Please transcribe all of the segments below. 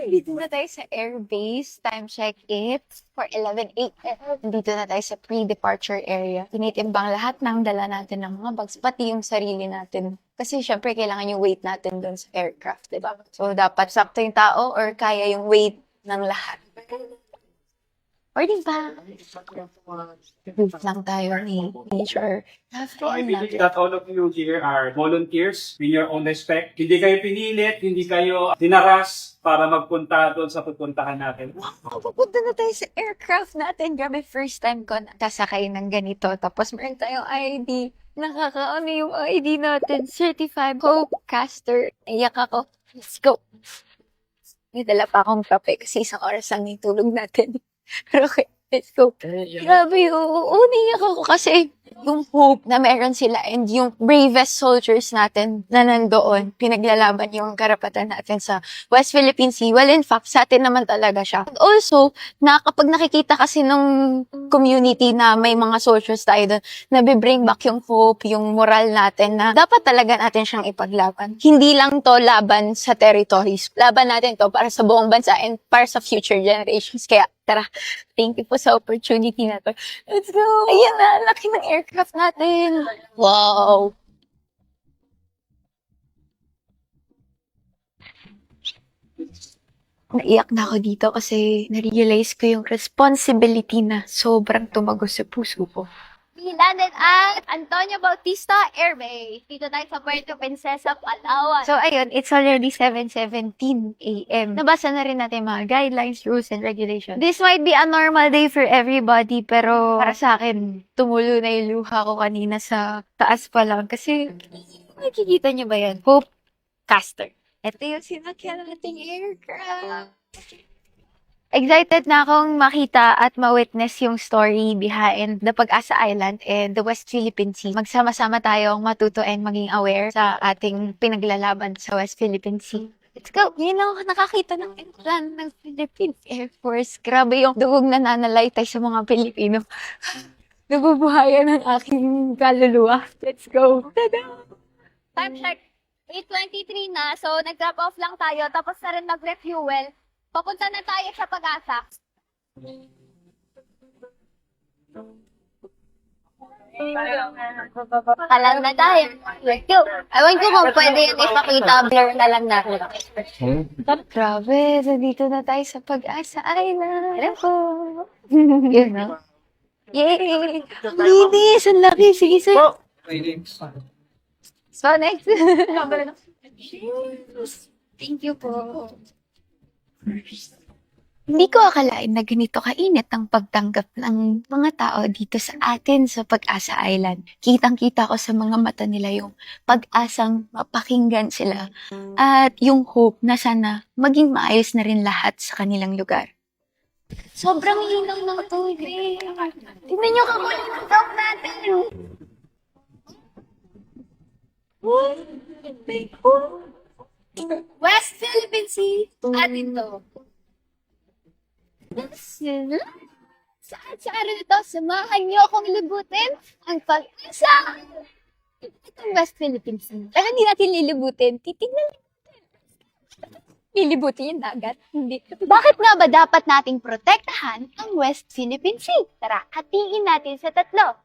Dito na tayo sa airbase. Time check, it's for 11 a.m. Dito na tayo sa pre-departure area. Tinitimbang lahat ng dala natin ng mga bags, pati yung sarili natin. Kasi syempre, kailangan yung weight natin doon sa aircraft, di ba? So, dapat sakto yung tao or kaya yung weight ng lahat. Or di ba? Brief lang tayo ni Nature. So I believe that all of you here are volunteers in your own respect. Hindi kayo pinilit, hindi kayo dinaras para magpunta doon sa pupuntahan natin. Wow, pupunta na tayo sa aircraft natin. Grabe, first time ko nasakay ng ganito. Tapos meron tayong ID. Nakakaano yung ID natin. Certified Hopecaster. Iyak ako. Let's go. May dala pa akong kape kasi isang oras lang yung tulog natin. Pero okay, let's go. Grabe, umiyak ako kasi yung hope na meron sila and yung bravest soldiers natin na nandoon, pinaglalaban yung karapatan natin sa West Philippine Sea. Well, in fact, sa atin naman talaga siya. And also, kapag nakikita kasi ng community na may mga soldiers tayo doon, nabibring back yung hope, yung moral natin na dapat talaga natin siyang ipaglaban. Hindi lang to laban sa territories. Laban natin to para sa buong bansa and para sa future generations. Kaya, tara, thank you po sa opportunity na to. Let's go! Ayan na, laki ng aircraft natin. Wow! Naiyak na ako dito kasi na-realize ko yung responsibility na sobrang tumagos sa puso ko. We landed at Antonio Bautista Air Base. Dito tayo sa Puerto Princesa, Palawan. So, ayun, it's already 7:17 a.m. Nabasa na rin natin mga guidelines, rules, and regulations. This might be a normal day for everybody, pero para sa akin, tumulo na yung luha ko kanina sa taas pa lang. Kasi, nakikita niyo ba yan? Hopecaster. Ito yung sinakyan nating aircraft. Excited na akong makita at ma-witness yung story behind the Pag-asa Island and the West Philippine Sea. Magsama-sama tayong matuto and maging aware sa ating pinaglalaban sa West Philippine Sea. Let's go! Ngayon ako nakakita ng plan ng Philippine Air Force. Grabe yung dugog na nanalaitay sa mga Pilipino. Nabubuhayan ang aking kaluluwa. Let's go! Tada! Time check, 8:23 na. So, nag-drop off lang tayo. Tapos na rin mag-refuel. Papunta na tayo sa Pag-asa. Kalan na tayo. Let's go. Ewan ko kung pwede yun ipakita. Blur na lang natin. Grabe, dito na tayo sa Pag-asa Island. Hello po! Yun, no? Yay! Ang linis! Ang laki! Sige, sige. So, next. Thank you po. Hindi ko akalain na ganito kainit ang pagtanggap ng mga tao dito sa atin sa Pag-asa Island. Kitang-kita ko sa mga mata nila yung pag-asang mapakinggan sila at yung hope na sana maging maayos na rin lahat sa kanilang lugar. Sobrang hinaw ng tubig. Tingnan niyo kakulit ng top natin. West Philippine Sea. At ito. Sa araw nito, samahan niyo akong libutin ang Pag-asa. Itong West Philippine Sea. Pero hindi natin lilibutin. Titignan lilibutin yung dagat. Hindi. Bakit nga ba dapat nating protektahan ang West Philippine Sea? Tara, hatiin natin sa tatlo.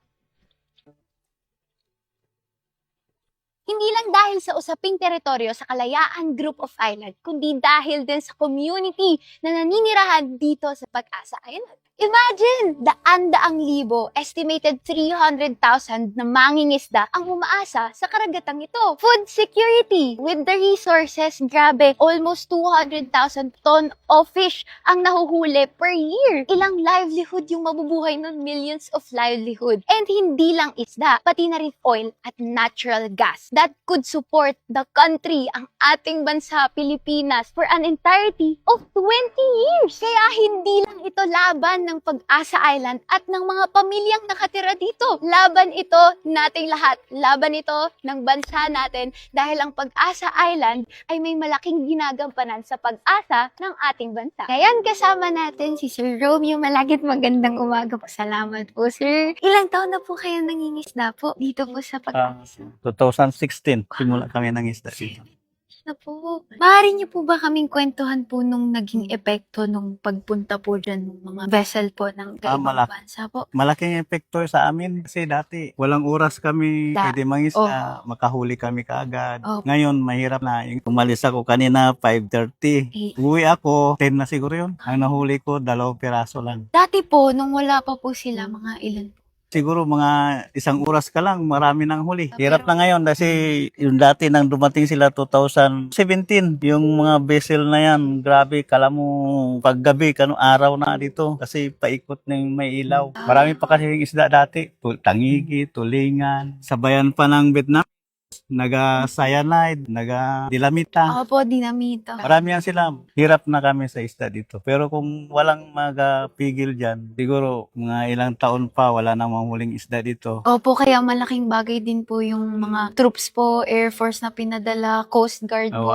Hindi lang dahil sa usaping teritoryo sa Kalayaan Group of Island, kundi dahil din sa community na naninirahan dito sa Pag-asa Island. Imagine, daan-daang libo, estimated 300,000 na mangingisda ang umaasa sa karagatang ito. Food security, with the resources, grabe, almost 200,000 ton of fish ang nahuhuli per year. Ilang livelihood yung mabubuhay nun, millions of livelihood. And hindi lang isda, pati na rin oil at natural gas that could support the country, ang ating bansa, Pilipinas, for an entirety of 20 years. Kaya hindi lang ito laban ng Pag-asa Island at ng mga pamilyang nakatira dito. Laban ito nating lahat. Laban ito ng bansa natin dahil ang Pag-asa Island ay may malaking ginagampanan sa pag-asa ng ating bansa. Ngayon kasama natin si Sir Romeo Malagit. Magandang umaga po. Salamat po, sir. Ilang taon na po kayo nangingisda po dito po sa Pag-asa? 2016, simula kami ng isda dito. Na po. Maaari niyo po ba kaming kwentuhan po nung naging epekto nung pagpunta po dyan ng mga vessel po ng ibang malaki. bansa po? Malaking epekto sa amin kasi dati walang oras kami Da- pwede mangisda, makahuli kami kaagad. Oh. Ngayon mahirap na. Umalis ako kanina 5:30. Uwi ako 10 na siguro yun. Ang nahuli ko 2 piraso lang. Dati po, nung wala pa po sila, mga ilan po? Siguro mga 1 oras ka lang, marami nang huli. Hirap na ngayon kasi yung dati nang dumating sila 2017, yung mga vessel na yan, grabe, kala mo paggabi, araw na dito kasi paikot na yung may ilaw. Marami pa kasi yung isda dati, tangigi, tulingan, sabayan pa ng Vietnam, naga-cyanide, naga-dilamita. Ako po, dinamita. Marami yan sila. Hirap na kami sa isda dito. Pero kung walang magapigil dyan, siguro mga ilang taon pa wala namang huling isda dito. Opo, kaya malaking bagay din po yung mga troops po, Air Force na pinadala, Coast Guard po.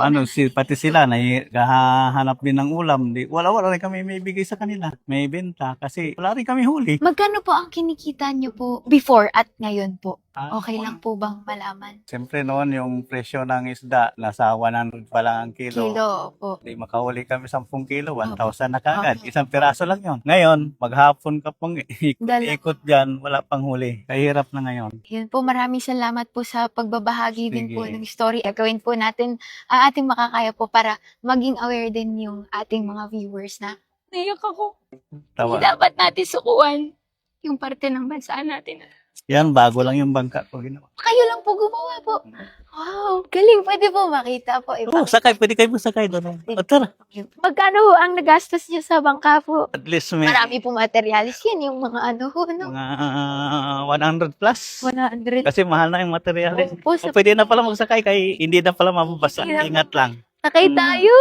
Pati sila naghahanap din ng ulam. Wala rin kami may bigay sa kanila. May benta kasi wala rin kami huli. Magkano po ang kinikita niyo po before at ngayon po? Ah, Okay lang po bang malaman? Siyempre noon yung presyo ng isda nasa 100 pa lang ang kilo. Kilo po. Di makahuli kami 10 kilo, 1,000 na kagad. Isang piraso lang yon. Ngayon, maghapon ka pang ikot dyan, wala pang huli. Kahirap na ngayon. Yun po, maraming salamat po sa pagbabahagi din po Sige. ng story. Gagawin po natin ang ating makakaya po para maging aware din yung ating mga viewers na naiyak ako. Hindi Tawa. dapat natin sukuan yung parte ng bansa natin. Yan, bago lang yung bangka ko ginawa. Kayo lang po gumawa po. Wow, galing. Pwede po makita po. Oh, sakay. Pwede kayo sakay doon. O, tara. Magkano ho ang nagastos niyo sa bangka po? At least may Marami po materialis yan. Yung mga ano ho, no? mga 100 plus. 100 Kasi mahal na yung materials. po sa Pwede na pala magsakay kay hindi na pala mababasa. Hindi na- Ingat lang. sakay tayo.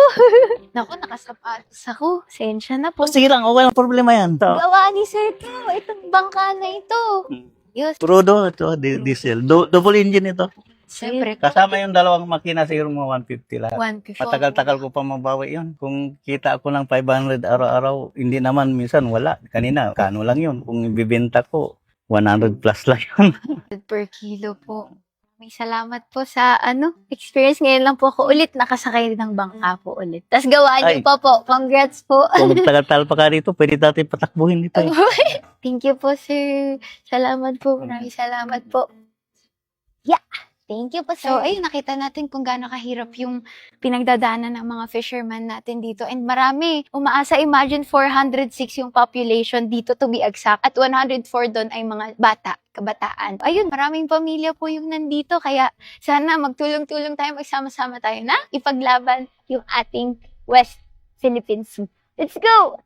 Naku, nakasapatos ako. Sensya na po. Sige lang, okay lang problema yan. Ito. Gawa ni Sir to. Itong bangka na ito. Yes. Crudo, ito, diesel. Double engine ito. Siyempre. Kasama yung dalawang makina, siguro mga 150 lahat. 150. Matagal-tagal ko pa mabawi yun. Kung kita ako ng 500 araw-araw, hindi naman minsan wala. Kanina, kano lang yun. Kung ibibenta ko, 100 plus lang yun. Per kilo po. May salamat po sa experience. Ngayon lang po ako ulit nakasakay ng bangka po ulit. Tapos gawaan niyo Ay. pa po. Congrats po. Kung magtagal-tagal pa ka rito, pwede natin patakbuhin dito. Thank you po, sir. Salamat po. Maraming salamat po. Thank you po, So, sir. ayun, nakita natin kung gaano kahirap yung pinagdadaanan ng mga fishermen natin dito. And marami, umaasa, imagine 406 yung population dito to be exact. At 104 doon ay mga bata, kabataan. Ayun, maraming pamilya po yung nandito. Kaya sana magtulong-tulong tayo, magsama-sama tayo na ipaglaban yung ating West Philippine Sea. Let's go!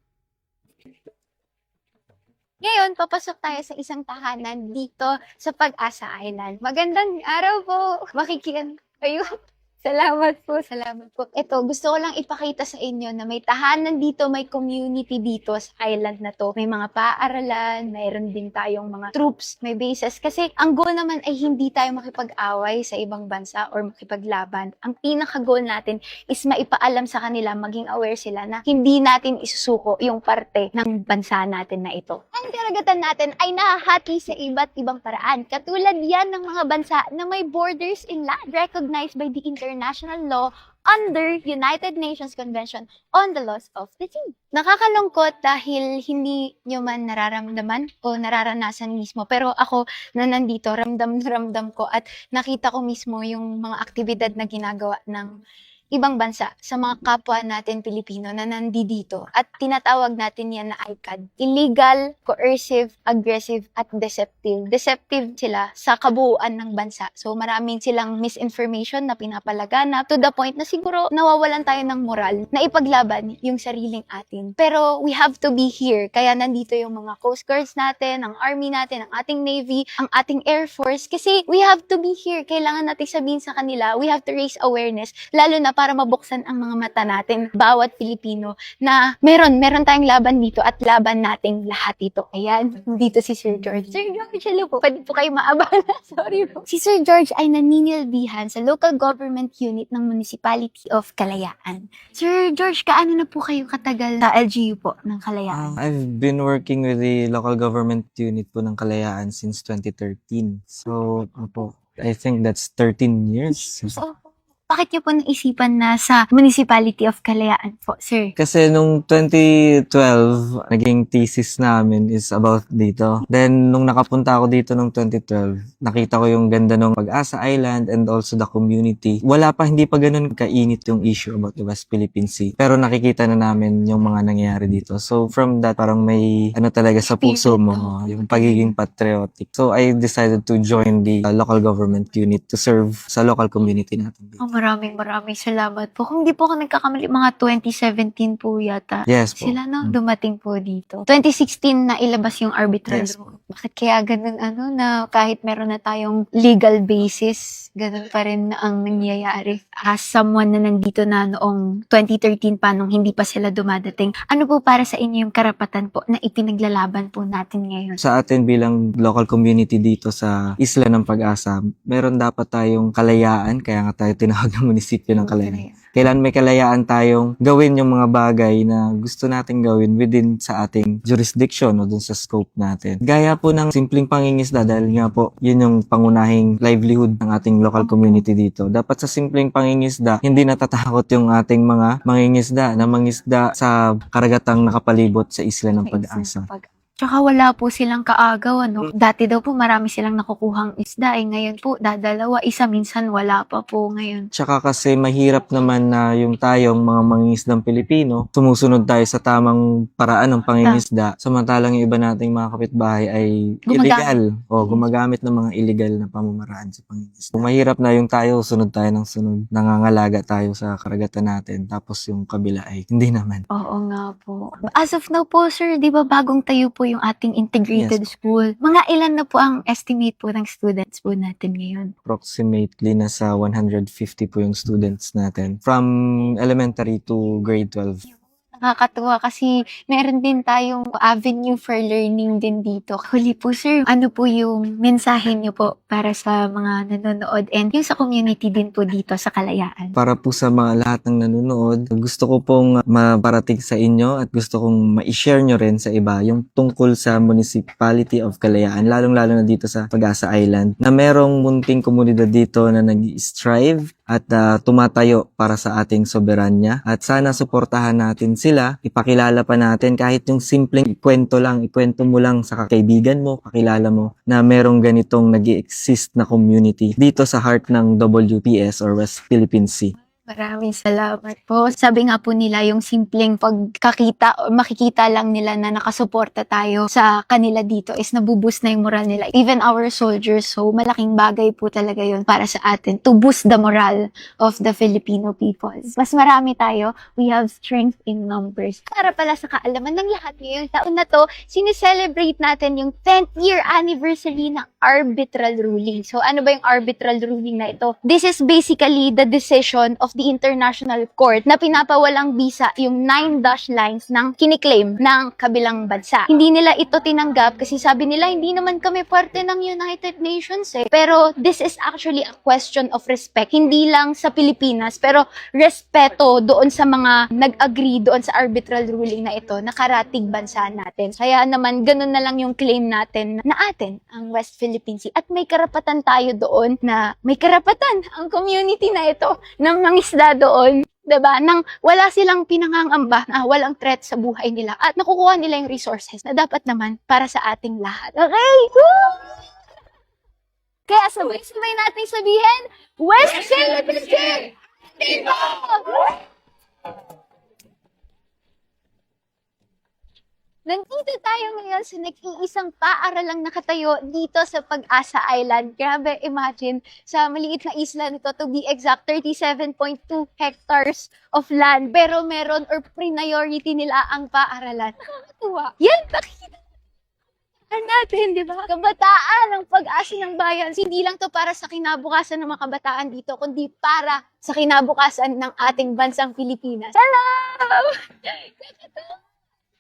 Ngayon, papasok tayo sa isang tahanan dito sa Pag-asa Island. Magandang araw po. Makikian. Ayun. Salamat po, salamat po. Ito, gusto ko lang ipakita sa inyo na may tahanan dito, may community dito sa island na to. May mga paaralan, mayroon din tayong mga troops, may bases. Kasi ang goal naman ay hindi tayo makipag-away sa ibang bansa or makipaglaban. Ang pinaka-goal natin is maipaalam sa kanila, maging aware sila na hindi natin isusuko yung parte ng bansa natin na ito. Ang karagatan natin ay nahahati sa iba't ibang paraan. Katulad yan ng mga bansa na may borders inland recognized by the international law under United Nations Convention on the Laws of the Sea. Nakakalungkot dahil hindi nyo man nararamdaman o nararanasan mismo. Pero ako na nandito, ramdam na ramdam ko at nakita ko mismo yung mga aktibidad na ginagawa ng ibang bansa sa mga kapwa natin Pilipino na nandito at tinatawag natin yan na ICAD. Illegal, coercive, aggressive, at deceptive. Deceptive sila sa kabuuan ng bansa. So maraming silang misinformation na pinapalaganap to the point na siguro nawawalan tayo ng moral na ipaglaban yung sariling atin. Pero we have to be here. Kaya nandito yung mga Coast Guards natin, ang Army natin, ang ating Navy, ang ating Air Force. Kasi we have to be here. Kailangan natin sabihin sa kanila, we have to raise awareness, lalo na para mabuksan ang mga mata natin, bawat Pilipino, na meron tayong laban dito at laban nating lahat dito. Ayan, dito si Sir George. Sir George, hello po. Pwede po kayo maabala. Sorry po. Si Sir George ay naninilbihan sa local government unit ng Municipality of Kalayaan. Sir George, kaano na po kayo katagal sa LGU po ng Kalayaan? I've been working with the local government unit po ng Kalayaan since 2013. So, I think that's 13 years. So, bakit niyo po naisipan na sa Municipality of Kalayaan po, sir? Kasi nung 2012, naging thesis namin is about dito. Then, nung nakapunta ako dito nung 2012, nakita ko yung ganda ng Pag-asa Island and also the community. Hindi pa ganun kainit yung issue about the West Philippine Sea. Pero nakikita na namin yung mga nangyayari dito. So, from that, parang may talaga sa puso mo, yung pagiging patriotic. So, I decided to join the local government unit to serve sa local community natin dito. Maraming salamat po. Kung di po ako nagkakamali, mga 2017 po yata. Yes po. Sila dumating po dito. 2016 na ilabas yung arbitral Yes rule. Bakit kaya ganun na kahit meron na tayong legal basis, ganun pa rin ang nangyayari? As someone na nandito na noong 2013 pa nung hindi pa sila dumadating, ano po para sa inyo yung karapatan po na ipinaglalaban po natin ngayon? Sa atin bilang local community dito sa Isla ng Pag-asa, meron dapat tayong kalayaan, kaya nga tayo tinawag ng munisipyo ng Kalayaan. Kailan may kalayaan tayong gawin yung mga bagay na gusto nating gawin within sa ating jurisdiction o dun sa scope natin. Gaya po ng simpleng pangingisda dahil nga po yun yung pangunahing livelihood ng ating local community dito. Dapat sa simpleng pangingisda, hindi natatakot yung ating mga mangingisda na mangisda sa karagatang nakapalibot sa Isla ng Pag-asa. Tsaka wala po silang kaagaw, Dati daw po marami silang nakukuhang isda, ngayon po dadalawa, isa minsan wala pa po ngayon. Tsaka kasi mahirap naman na yung tayong mga mangingisdang Pilipino, sumusunod tayo sa tamang paraan ng pangingisda, samantalang yung iba nating mga kapitbahay ay illegal o gumagamit ng mga illegal na pamamaraan sa pangingisda. Mahirap na yung tayo, sunod tayo ng sunod, nangangalaga tayo sa karagatan natin, tapos yung kabila ay hindi naman. Oo nga po. As of now po, sir, di ba bagong tayo po yung ating integrated Yes. school? Mga ilan na po ang estimate po ng students po natin ngayon? Approximately nasa 150 po yung students natin from elementary to grade 12. Nakakatuwa kasi meron din tayong avenue for learning din dito. Huli po, sir, ano po yung mensahe niyo po para sa mga nanonood and yung sa community din po dito sa Kalayaan? Para po sa mga lahat ng nanonood, gusto ko pong maparating sa inyo at gusto kong ma-share nyo rin sa iba yung tungkol sa Municipality of Kalayaan, lalong-lalo na dito sa Pag-asa Island, na merong munting komunidad dito na nag-strive at tumatayo para sa ating soberanya. At sana suportahan natin sila, ipakilala pa natin kahit yung simpleng ikwento mo lang sa kaibigan mo, kakilala mo na merong ganitong nag-exist na community dito sa heart ng WPS or West Philippine Sea. Maraming salamat po. Sabi nga po nila, yung simpleng pagkakita o makikita lang nila na nakasuporta tayo sa kanila dito is nabuboost na yung moral nila. Even our soldiers, so malaking bagay po talaga yun para sa atin to boost the morale of the Filipino people. Mas marami tayo, we have strength in numbers. Para pala sa kaalaman ng lahat ngayong taon na to, sineselebrate natin yung 10th year anniversary ng arbitral ruling. So ano ba yung arbitral ruling na ito? This is basically the decision of the International Court na pinapawalang bisa yung 9 dash lines ng kiniklaim ng kabilang bansa. Hindi nila ito tinanggap kasi sabi nila hindi naman kami parte ng United Nations Pero this is actually a question of respect. Hindi lang sa Pilipinas pero respeto doon sa mga nag-agree doon sa arbitral ruling na ito na karatig bansa natin. Kaya naman ganun na lang yung claim natin na atin ang West Philippine Sea at may karapatan tayo doon na may karapatan ang community na ito ng mga isda doon, diba? Nang wala silang pinangangamba na walang threat sa buhay nila at nakukuha nila yung resources na dapat naman para sa ating lahat. Okay? Woo! Kaya sabay-sabay natin sabihin, West Philippine Sea! Dito! Nandito tayo ngayon sa nag-iisang paaralang nakatayo dito sa Pag-asa Island. Grabe, imagine, sa maliit na isla nito, to be exact, 37.2 hectares of land. Pero meron or priority nila ang paaralan. Nakakatuwa. Yan, nakikita. natin, di ba? Kabataan ang pag-asa ng bayan. Hindi lang to para sa kinabukasan ng mga kabataan dito, kundi para sa kinabukasan ng ating bansang Pilipinas. Hello!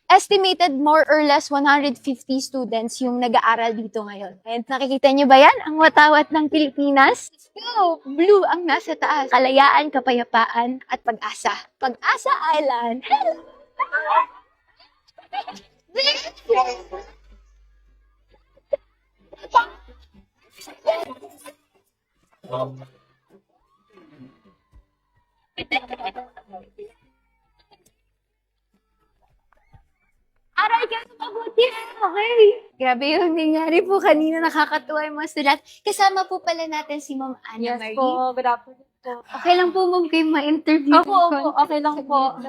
Estimated more or less 150 students yung nag-aaral dito ngayon. And nakikita niyo ba yan? Ang watawat ng Pilipinas? Let's go! Blue ang nasa taas. Kalayaan, kapayapaan, at pag-asa. Pag-asa Island. Hello! Aral ka sa mabuti. Okay. Grabe yung nangyari po kanina. Nakakatuwa yung mga student. Kasama po pala natin si Ma'am Anna Marie. good afternoon po. Okay lang po ma'am kayo ma-interview. Opo, okay lang po.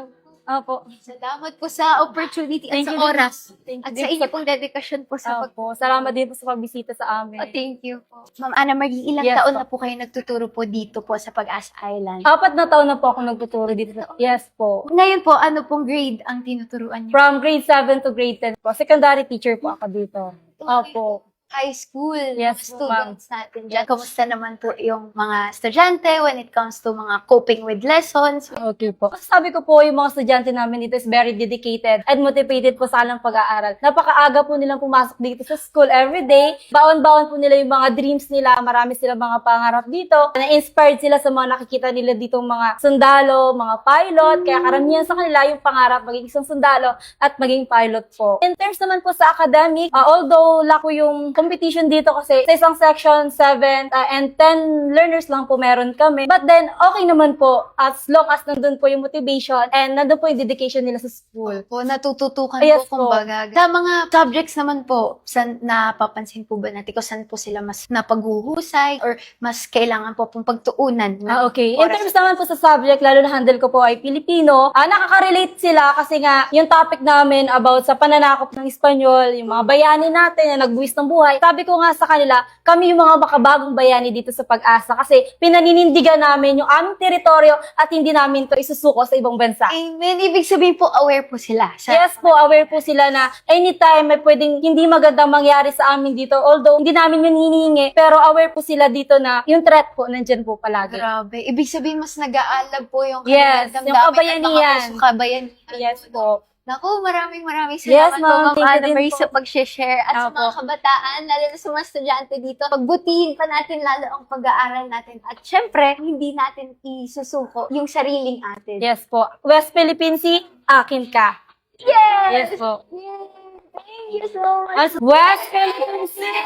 Opo. Salamat po sa opportunity at Thank sa you. oras. Thank At you. sa inyo pong dedikasyon po sa pag... Opo, salamat din po sa pagbisita sa amin. Oh, thank you po. Ma'am Anna Marie, ilang Yes taon po. na po kayo nagtuturo po dito po sa Pag-asa Island? 4 na taon na po ako nagtuturo dito. Yes po. Ngayon po, ano pong grade ang tinuturuan niyo? From grade 7 to grade 10 po. Secondary teacher po ako dito. Opo. High school Yes, students natin dyan. Kamusta naman po yung mga estudyante when it comes to mga coping with lessons? Okay po. Sabi ko po, yung mga estudyante namin dito is very dedicated and motivated po sa kanilang pag-aaral. Napakaaga po nilang pumasok dito sa school every day. Baon-baon po nila yung mga dreams nila. Marami silang mga pangarap dito. Na-inspired sila sa mga nakikita nila ditong mga sundalo, mga pilot. Kaya karamihan sa kanila yung pangarap maging isang sundalo at maging pilot po. In terms naman po sa academic, although lako yung competition dito kasi sa isang section 7 and 10 learners lang po meron kami. But then, okay naman po as long as nandun po yung motivation and nandun po yung dedication nila sa school. Po, natututukan Yes po, kumbaga. Sa mga subjects naman po, saan napapansin po ba natin kung saan po sila mas napaghuhusay or mas kailangan po pong pagtuunan? Okay. In terms naman po sa subject, lalo na handle ko po ay Filipino, nakaka-relate sila kasi nga yung topic namin about sa pananakop ng Espanyol, yung mga bayani natin na nagbuwis ng buhay. Sabi ko nga sa kanila, kami yung mga makabagong bayani dito sa Pag-asa kasi pinaninindigan namin yung aming teritoryo at hindi namin to isusuko sa ibang bansa. Amen. Ibig sabihin po, aware po sila. Yes po, aware po sila na anytime may pwedeng hindi magandang mangyari sa amin dito. Although hindi namin yun hinihingi, pero aware po sila dito na yung threat po nandyan po palagi. Grabe. Ibig sabihin, mas nag-aalab po yung Yes, kanilang yung damdamin at kabayanihan. mga kabayanihan. Yes po. Naku, maraming Yes, salamat ma'am. po, Thank you Ma'am Anna din Marie, po. sa pag-share at sa Opo. mga kabataan, lalo na sa mga estudyante dito. Pagbutihin pa natin lalo ang pag-aaral natin. At syempre, hindi natin isusuko yung sariling atin. Yes po. West Philippine Sea, akin ka. Yes! Yes po. Yes! Thank you so much. As West Philippine Sea.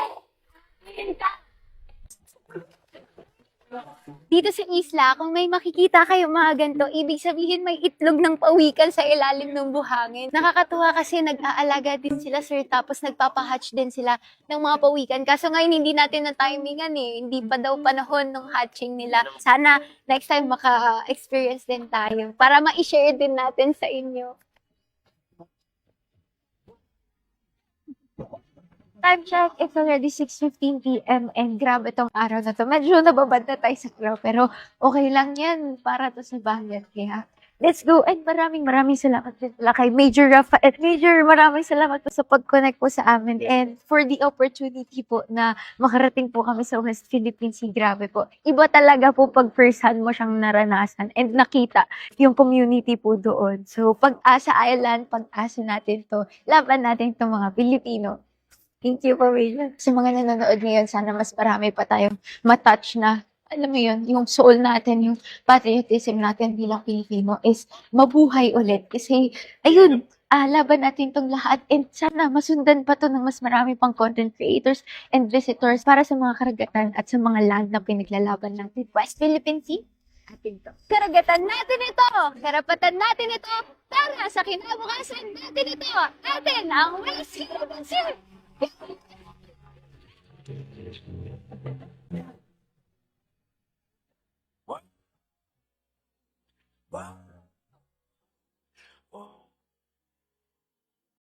Dito sa isla, kung may makikita kayo mga ganito, ibig sabihin may itlog ng pawikan sa ilalim ng buhangin. Nakakatuwa kasi nag-aalaga din sila, sir, tapos nagpapahatch din sila ng mga pawikan. Kaso ngayon, hindi natin na timingan eh. Hindi pa daw panahon ng hatching nila. Sana next time maka-experience din tayo para ma-share din natin sa inyo. Time check, it's already 6:15 p.m. and grabe itong araw na to. Medyo nababad na tayo sa crowd, pero okay lang yan para to sa bayan. Kaya, let's go. And maraming salamat din pala kay Major Rafa. At Major, maraming salamat po sa pag-connect po sa amin and for the opportunity po na makarating po kami sa West Philippine Sea. Grabe po. Iba talaga po pag first hand mo siyang naranasan and nakita yung community po doon. So, Pag-asa Island, pag-asa natin to. Laban natin itong mga Pilipino. Thank you po, Rachel. Sa mga nanonood ngayon, sana mas marami pa tayong matouch na, alam mo yun, yung soul natin, yung patriotism natin bilang Pilipino is mabuhay ulit. Kasi, ayun, laban natin tong lahat and sana masundan pa to ng mas marami pang content creators and visitors para sa mga karagatan at sa mga land na pinaglalaban natin. West Philippine Sea, atin to. Karagatan natin ito! Karapatan natin ito! Para sa kinabukasan natin ito! Atin ang West Philippine Sea! Wow.